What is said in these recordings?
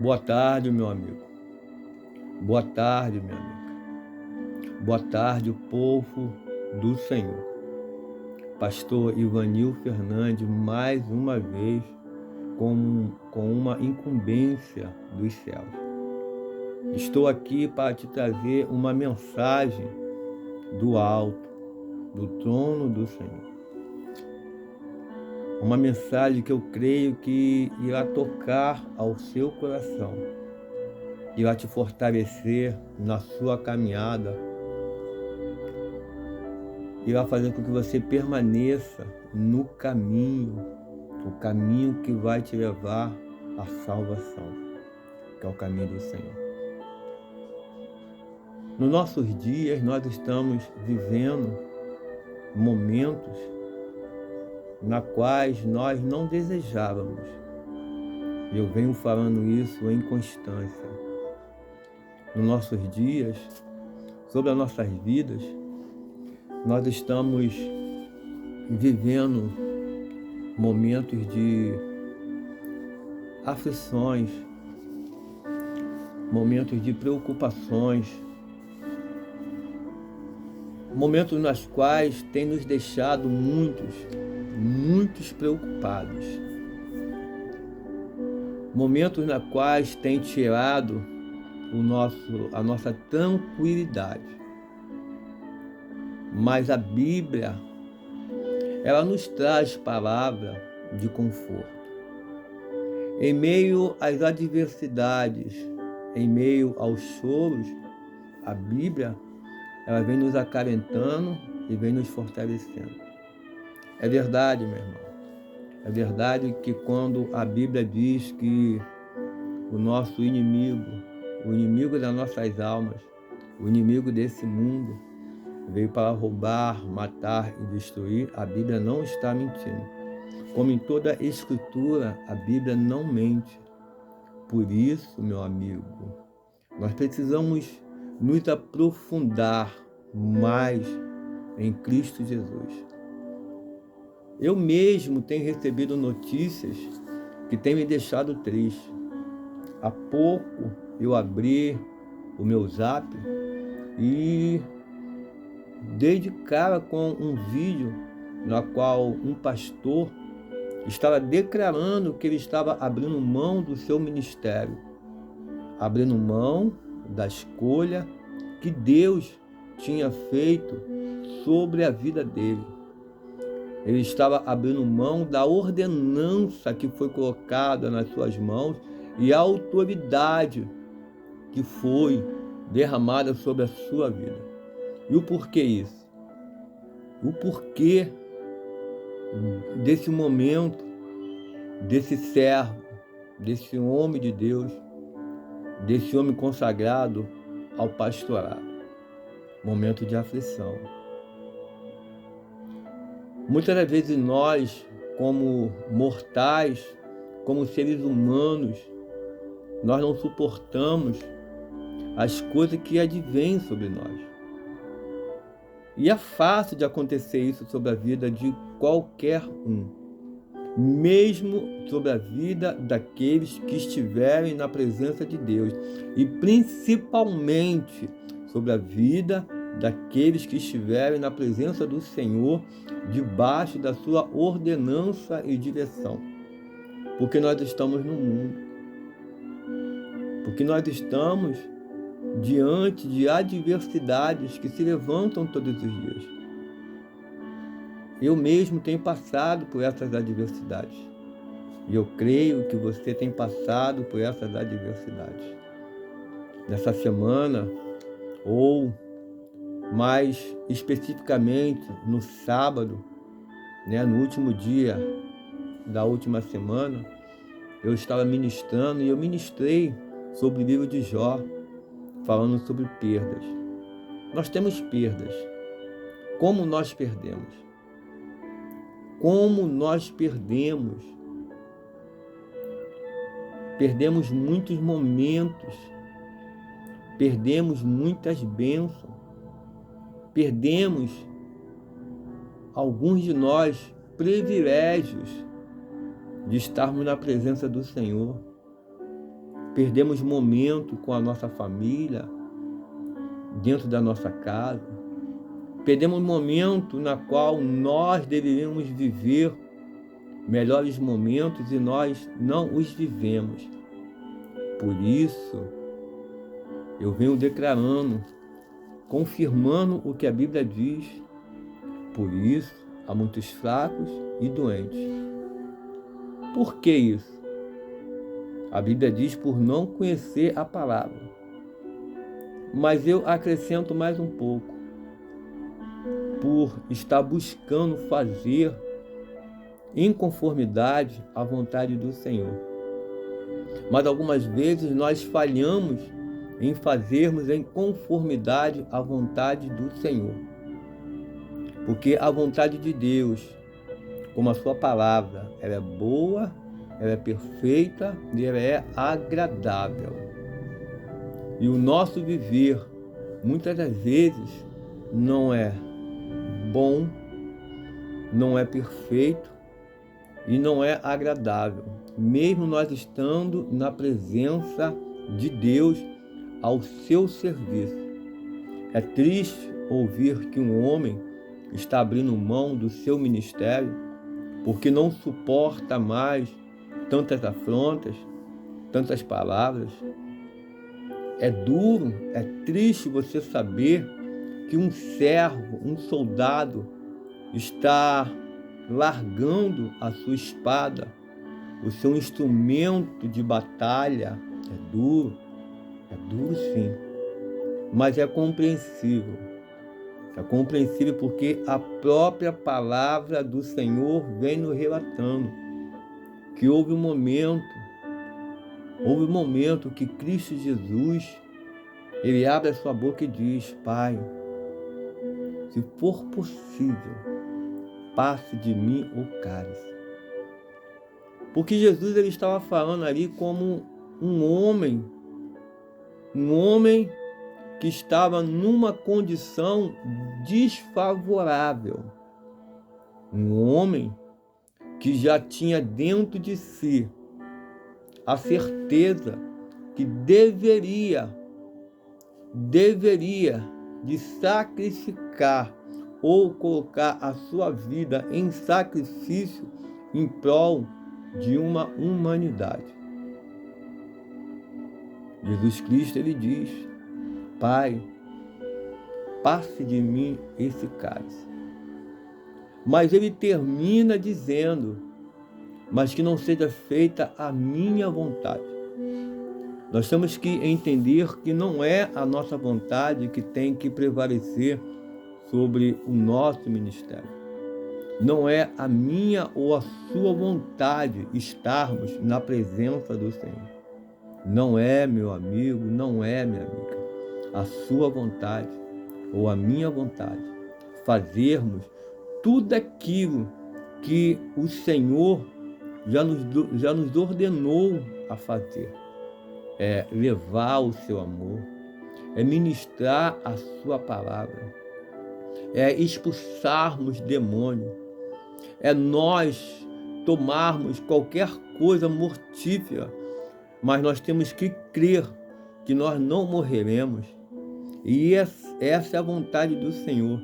Boa tarde, meu amigo. Boa tarde, minha amiga. Boa tarde, o povo do Senhor. Pastor Ivanil Fernandes, mais uma vez, com uma incumbência dos céus. Estou aqui para te trazer uma mensagem do alto, do trono do Senhor. Uma mensagem que eu creio que irá tocar ao seu coração, irá te fortalecer na sua caminhada, irá fazer com que você permaneça no caminho, o caminho que vai te levar à salvação, que é o caminho do Senhor. Nos nossos dias, nós estamos vivendo momentos na quais nós não desejávamos. E eu venho falando isso em constância. Nos nossos dias, sobre as nossas vidas, nós estamos vivendo momentos de aflições, momentos de preocupações, momentos nos quais tem nos deixado muitos preocupados. Momentos nos quais tem tirado a nossa tranquilidade. Mas a Bíblia, ela nos traz palavra de conforto. Em meio às adversidades, em meio aos choros, a Bíblia, ela vem nos acalentando e vem nos fortalecendo. É verdade, meu irmão. É verdade que quando a Bíblia diz que o nosso inimigo, o inimigo das nossas almas, o inimigo desse mundo, veio para roubar, matar e destruir, a Bíblia não está mentindo. Como em toda escritura, a Bíblia não mente. Por isso, meu amigo, nós precisamos nos aprofundar mais em Cristo Jesus. Eu mesmo tenho recebido notícias que têm me deixado triste. Há pouco eu abri o meu Zap e dei de cara com um vídeo no qual um pastor estava declarando que ele estava abrindo mão do seu ministério, abrindo mão da escolha que Deus tinha feito sobre a vida dele. Ele estava abrindo mão da ordenança que foi colocada nas suas mãos e a autoridade que foi derramada sobre a sua vida. E o porquê isso? O porquê desse momento, desse servo, desse homem de Deus, desse homem consagrado ao pastorado. Momento de aflição. Muitas das vezes nós, como mortais, como seres humanos, nós não suportamos as coisas que advêm sobre nós. E é fácil de acontecer isso sobre a vida de qualquer um, mesmo sobre a vida daqueles que estiverem na presença de Deus, e principalmente sobre a vida daqueles que estiverem na presença do Senhor, debaixo da sua ordenança e direção. Porque nós estamos no mundo. Porque nós estamos diante de adversidades que se levantam todos os dias. Eu mesmo tenho passado por essas adversidades. E eu creio que você tem passado por essas adversidades. Nessa semana, ou mais especificamente no sábado, no último dia da última semana, eu estava ministrando e eu ministrei sobre o livro de Jó, falando sobre perdas. Nós temos perdas. Como nós perdemos? Como nós perdemos? Perdemos muitos momentos, perdemos muitas bênçãos, perdemos, alguns de nós, privilégios de estarmos na presença do Senhor. perdemos momento com a nossa família, dentro da nossa casa, perdemos momento na qual nós deveríamos viver melhores momentos e nós não os vivemos. Por isso, eu venho declarando, confirmando o que a Bíblia diz. Por isso, há muitos fracos e doentes. Por que isso? A Bíblia diz por não conhecer a palavra. Mas eu acrescento mais um pouco. Por estar buscando fazer em conformidade à vontade do Senhor. Mas algumas vezes nós falhamos em fazermos em conformidade à vontade do Senhor. Porque a vontade de Deus, como a sua palavra, ela é boa, ela é perfeita e ela é agradável. E o nosso viver, muitas das vezes, não é bom, não é perfeito e não é agradável, mesmo nós estando na presença de Deus ao seu serviço. É triste ouvir que um homem está abrindo mão do seu ministério porque não suporta mais tantas afrontas, tantas palavras. É duro, é triste você saber que um servo, um soldado, está largando a sua espada, o seu instrumento de batalha. É duro sim, mas é compreensível. É compreensível porque a própria palavra do Senhor vem nos relatando que houve um momento que Cristo Jesus, ele abre a sua boca e diz: Pai, se for possível, passe de mim o cálice. Porque Jesus ele estava falando ali como um homem que estava numa condição desfavorável. Um homem que já tinha dentro de si a certeza que deveria de sacrificar ou colocar a sua vida em sacrifício em prol de uma humanidade. Jesus Cristo, ele diz: Pai, passe de mim esse cálice. Mas ele termina dizendo: mas que não seja feita a minha vontade. Nós temos que entender que não é a nossa vontade que tem que prevalecer sobre o nosso ministério. Não é a minha ou a sua vontade estarmos na presença do Senhor. Não é, meu amigo, não é, minha amiga, a sua vontade ou a minha vontade fazermos tudo aquilo que o Senhor já nos ordenou a fazer. É levar o seu amor, é ministrar a sua palavra, é expulsarmos demônios, é nós tomarmos qualquer coisa mortífera, mas nós temos que crer que nós não morreremos. E essa é a vontade do Senhor,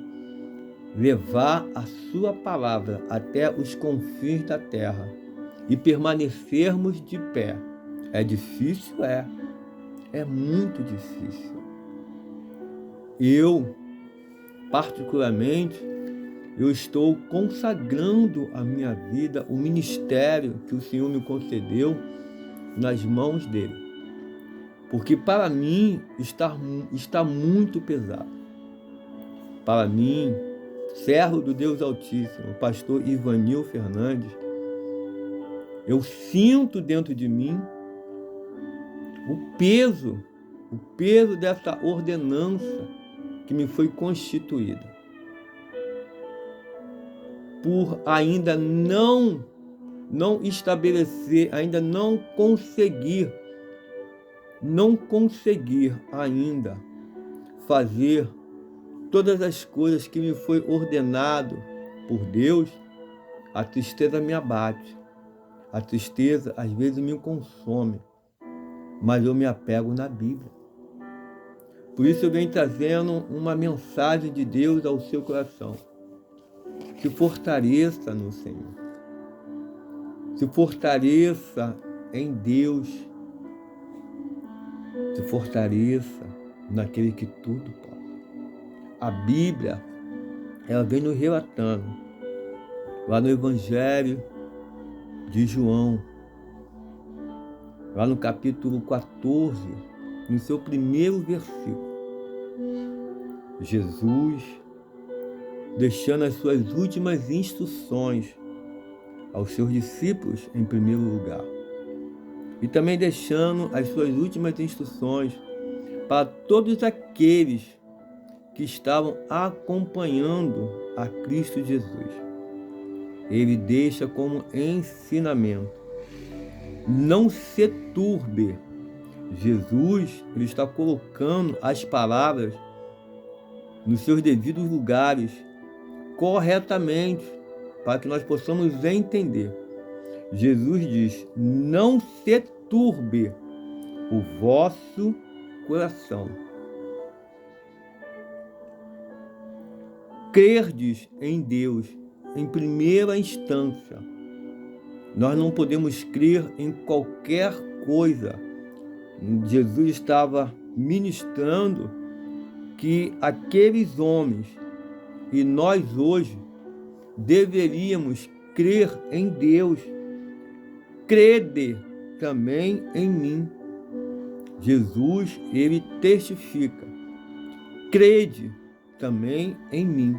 levar a sua palavra até os confins da terra e permanecermos de pé. É difícil? É muito difícil. Eu, particularmente, eu estou consagrando a minha vida, o ministério que o Senhor me concedeu, nas mãos dele. Porque para mim está muito pesado. Para mim, servo do Deus Altíssimo, pastor Ivanil Fernandes, eu sinto dentro de mim o peso dessa ordenança que me foi constituída. Por ainda não estabelecer, ainda não conseguir ainda fazer todas as coisas que me foi ordenado por Deus, a tristeza me abate. A tristeza às vezes me consome. mas eu me apego na Bíblia. Por isso eu venho trazendo uma mensagem de Deus ao seu coração. Se fortaleça no Senhor. Se fortaleça em Deus. Se fortaleça naquele que tudo pode. A Bíblia, ela vem nos relatando, lá no Evangelho de João, lá no capítulo 14, no seu primeiro versículo, Jesus deixando as suas últimas instruções aos seus discípulos em primeiro lugar, e também deixando as suas últimas instruções para todos aqueles que estavam acompanhando a Cristo Jesus. Ele deixa como ensinamento: não se turbe. Jesus, ele está colocando as palavras nos seus devidos lugares, corretamente, para que nós possamos entender. Jesus diz: não se turbe o vosso coração. Crerdes em Deus em primeira instância. Nós não podemos crer em qualquer coisa. Jesus estava ministrando que aqueles homens e nós hoje deveríamos crer em Deus. Crede também em mim. Jesus, ele testifica: crede também em mim.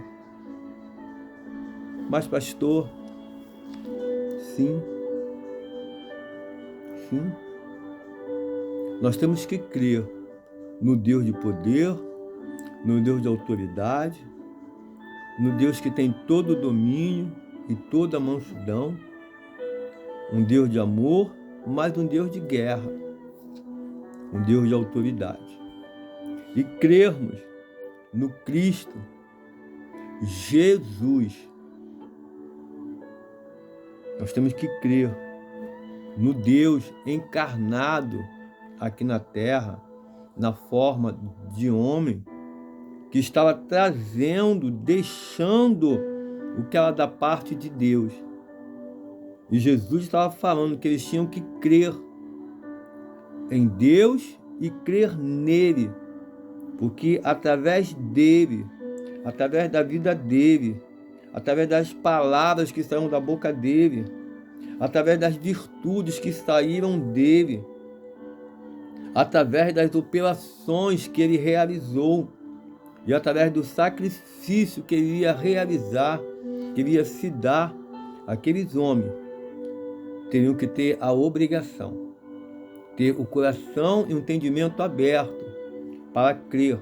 Mas, pastor, sim, nós temos que crer no Deus de poder, no Deus de autoridade, no Deus que tem todo o domínio e toda a mansidão, um Deus de amor, mas um Deus de guerra, um Deus de autoridade. E crermos no Cristo Jesus. Nós temos que crer no Deus encarnado aqui na terra, na forma de homem, que estava trazendo, deixando o que era da parte de Deus. E Jesus estava falando que eles tinham que crer em Deus e crer nele, porque através dele, através da vida dele, através das palavras que saíram da boca dele, através das virtudes que saíram dele, através das operações que ele realizou e através do sacrifício que ele ia realizar, que ele ia se dar, aqueles homens teriam que ter a obrigação, ter o coração e o entendimento aberto para crer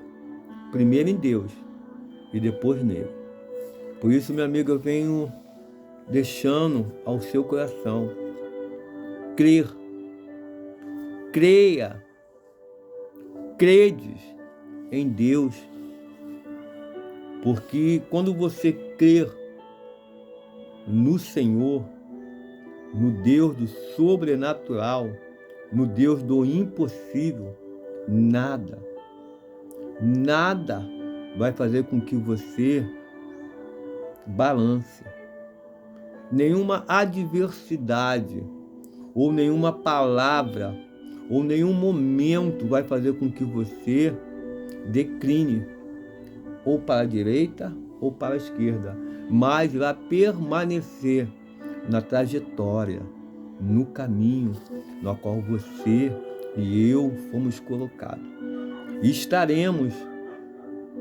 primeiro em Deus e depois nele. Por isso, meu amigo, eu venho deixando ao seu coração crer. Creia. Credes em Deus. Porque quando você crer no Senhor, no Deus do sobrenatural, no Deus do impossível, nada vai fazer com que você balance. Nenhuma adversidade, ou nenhuma palavra, ou nenhum momento vai fazer com que você decline, ou para a direita, ou para a esquerda, mas vai permanecer na trajetória, no caminho no qual você e eu fomos colocados. E estaremos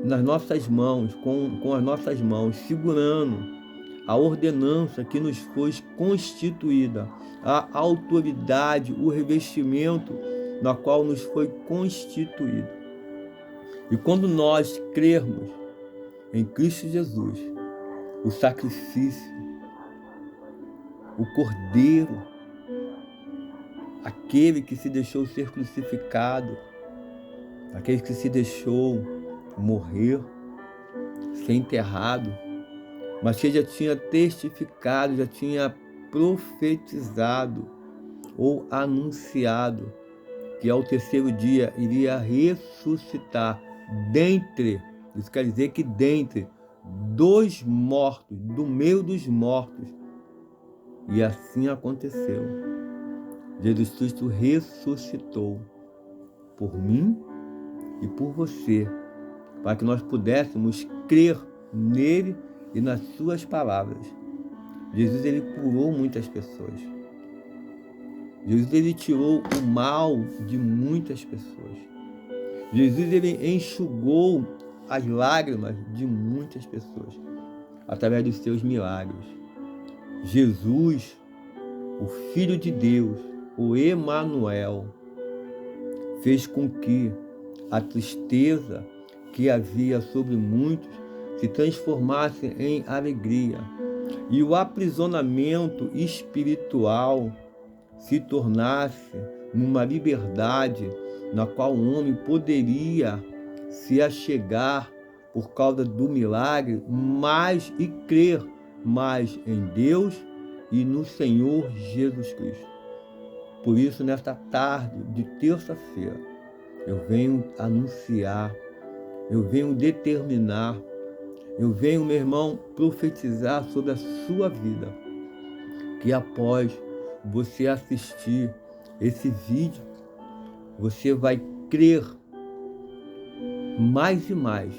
nas nossas mãos, com as nossas mãos, segurando a ordenança que nos foi constituída, a autoridade, o revestimento na qual nos foi constituído. E quando nós crermos em Cristo Jesus, o sacrifício, o Cordeiro, aquele que se deixou ser crucificado, aquele que se deixou morrer, ser enterrado, mas que já tinha testificado, já tinha profetizado ou anunciado que ao terceiro dia iria ressuscitar dentre, isso quer dizer que dentre dos mortos, do meio dos mortos. E assim aconteceu. Jesus Cristo ressuscitou por mim e por você, para que nós pudéssemos crer nele e nas suas palavras. Jesus, ele curou muitas pessoas. Jesus, ele tirou o mal de muitas pessoas. Jesus, ele enxugou as lágrimas de muitas pessoas através dos seus milagres. Jesus, o Filho de Deus, o Emanuel, fez com que a tristeza que havia sobre muitos se transformasse em alegria e o aprisionamento espiritual se tornasse numa liberdade na qual o homem poderia se achegar por causa do milagre, mais e crer mais em Deus e no Senhor Jesus Cristo. Por isso, nesta tarde de terça-feira, eu venho anunciar, eu venho determinar, eu venho, meu irmão, profetizar sobre a sua vida, que após você assistir esse vídeo, você vai crer mais e mais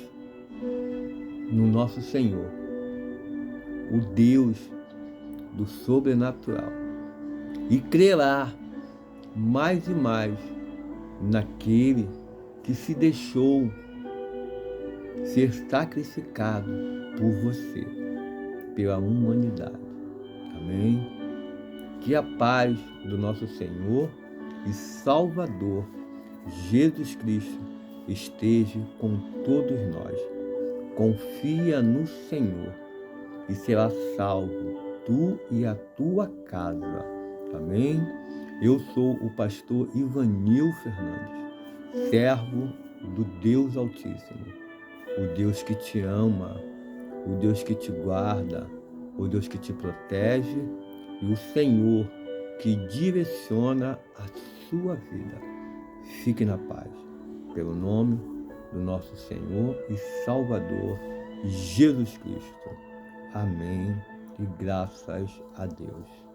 no nosso Senhor, o Deus do sobrenatural, e crerá mais e mais naquele que se deixou ser sacrificado por você, pela humanidade. Amém? Que a paz do nosso Senhor e Salvador Jesus Cristo esteja com todos nós. Confia no Senhor e será salvo, tu e a tua casa. Amém? Eu sou o pastor Ivanil Fernandes, servo do Deus Altíssimo, o Deus que te ama, o Deus que te guarda, o Deus que te protege e o Senhor que direciona a sua vida. Fique na paz, pelo nome do nosso Senhor e Salvador, Jesus Cristo. Amém e graças a Deus.